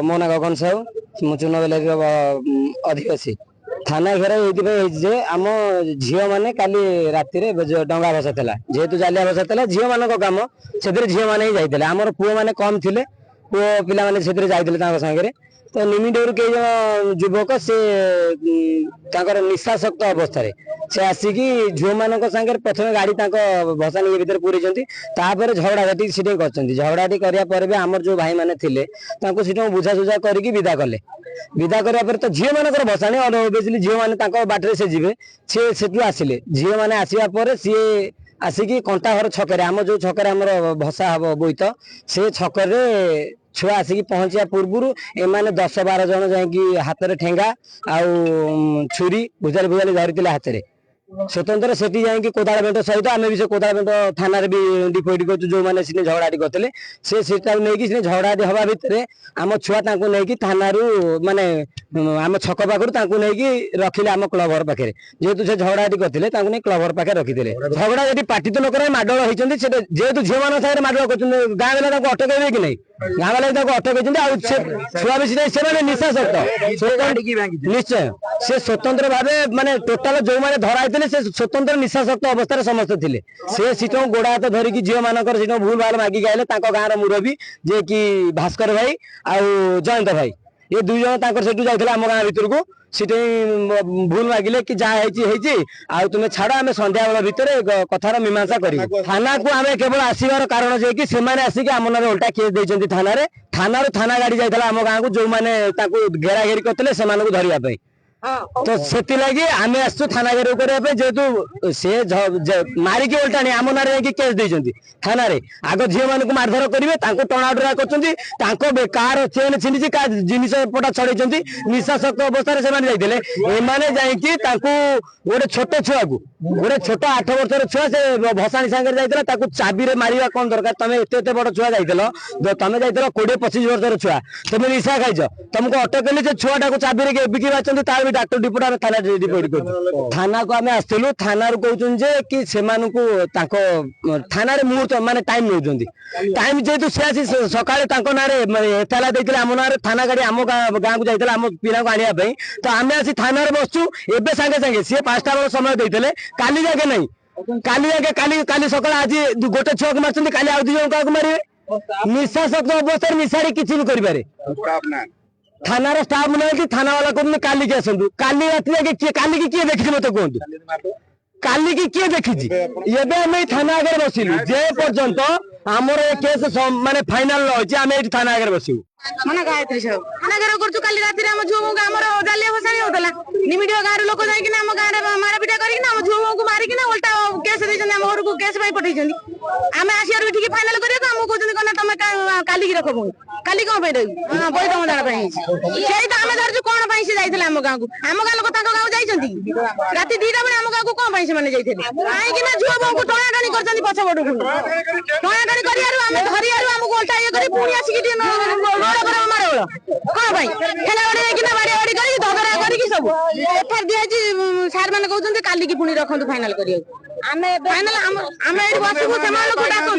मो ना गगन साहू मु चुनबेला अधिवासी थाना घेर ये आम झील मैंने काली राति डंगा भसा जेहेतु जालिया भसा झील मान कम से झील मैंने ही जाते आमर पुओ मैंने कम थे पुओ पिला मैंने जाते सागर तो निमिडर कई जन युवक से निशाशक्त अवस्था से आसिकी झील मान प्रथम गाड़ी भसानी ये भितर पूरी झगड़ाझाटी सीटिंग कर झगड़ाटी कराया आमर जो भाई मैंने थे बुझासुझा करके विदा कले विदा कराया तो झील मान भसाणी ओबियसली झील मैंने बाटर से जी से आसिले झील मैंने आसवा सी आसिकी कंटाघर छकरे आम जो छकरे आम भसा हम बोईत से छकरे छुआ आसिकी पहुंचा पूर्व एमाने 10-12 जन जा हाथ में ठेंगा आउ छुरी भुजाली भुजाली धरी हाथ में स्वतंत्र से कोदाड़ बेंट सहित आम भी से कोदाड़ बेंट थाना भी डिपोजिट कर जो मैंने झगड़ाटी करते से झगड़ाटी हवा भितर आम छुआ नहीं थाना माने आम छक पाखु नहीं रखिले आम क्लब घर पाखे जेहेतु से झगड़ाटी करते क्लब घर पाखे रखी झगड़ा जी पार्टी तो लोक माडल होती जेहेतु झील मान सागर माडल कर गाँ वाला अटक कि नहीं गाँ वाला अटक छुआ भी निशाशक्त निश्चय से स्वतंत्र भाव माने टोटाल जो मैंने धरा से स्वतंत्र निशाशक्त अवस्था समस्त थे से सीट गोड़ हाथ धरिकी झील मानक भूल भाल मागिक आए गाँव मुरबी जे कि भास्कर भाई आउ जयंत भाई ये दुई जन से जाते आम गाँव भितर को सीटे भूल मागिले कि जहाँ तुम्हें छाड़ आम संध्या बेल भितर कथार मीमांसा कर थाना को आम केवल आसबार कारण जे कि आसिक आम ना उल्टा केस देते थाना थाना गाड़ी जाता आम गाँव को जो मैंने घेरा घेरी करते से धरने तो से लगी आम आसु थाना घेर जेहेतु से मारिकी उल्टा नहीं आम ना केस देते थाना आग झील मान को मारधर करेंगे टणाटरा कर कार चेन छिंदी जिनिस पटा छड़े निशाशक्त अवस्था से गोटे छोट छुआ को गोटे छोट 8 वर्षर छुआ से भसाणी सागर जाता चाबी मारिया कौन दरकार तुम एत बड़ छुआ जाइल तुम जाइल 20-25 वर्षर छुआ तुम निशा खाइच तुमको अटक कले से छुआ चाबी बिकी तार भी डाक्टर डिपोट आम थाना रिपोर्ट कर थाना को आम आसलु थाना कहते कि थाना मुहूर्त माने टाइम नौ टाइम जेहेतु सी आसी सका ना एतला देते आम ना थाना गाड़ी आम गाँव को जाता आम पिला को आने तो आम आसी थाना बसचु एवं सागे सागे सी 5टा बेल समय देते काली जाके नहीं काली सकाल आज गोटे छुआ को मार्च काली आउ 2 जन क्या मारे निशाशक्त अवस्था निशाड़ी किसी भी करे थाना स्टाफ ना कि थाना वाला कहते काली की आसतु काली रात काली की किए देखी मत कहतु काली की किए देखी आम थाना आगे बसिलु जे पर्यंत आमर केस माने फाइनाल रही आम ये थाना आगे बसू मना गायत्री साहू थाना घर करछु काली राति आम झुओ आमर जालिया भसाणी होतला निमिडियो गाँव लोक जाइकिना आम गाँव मारपिटा करिकिना आम झुओ को मारिकिना उल्टा केस देछन आम घर को केस भाई पठैछन आम आसियार ठीक फाइनाल करिया आम कहछन कना तुम काली की रखबो काली कोन पे रही हां बोई तुम जाना पई सेई तो आम धरछु कोन पई से जाइतला आम गाँव को आम गाँव लोक ताको गाँव जाइछंती राति 2टा बेले आम गाँव को कोन पई से माने जाइथले काहे कि ना झुओ को टणा टणी करछंती पछ बडु टणा टणी करियारु आम धरियारु आम को उल्टा ये करी पुणी आसिकी दी कौन भाई खेला बाड़ी कि बाड़ी बाड़ी कर झगड़ा करके सब एफआईआर दिया सार मैंने कहते काली की पुणी रखु फाइनाल करिया फाइनाल आम बसबू से डाकू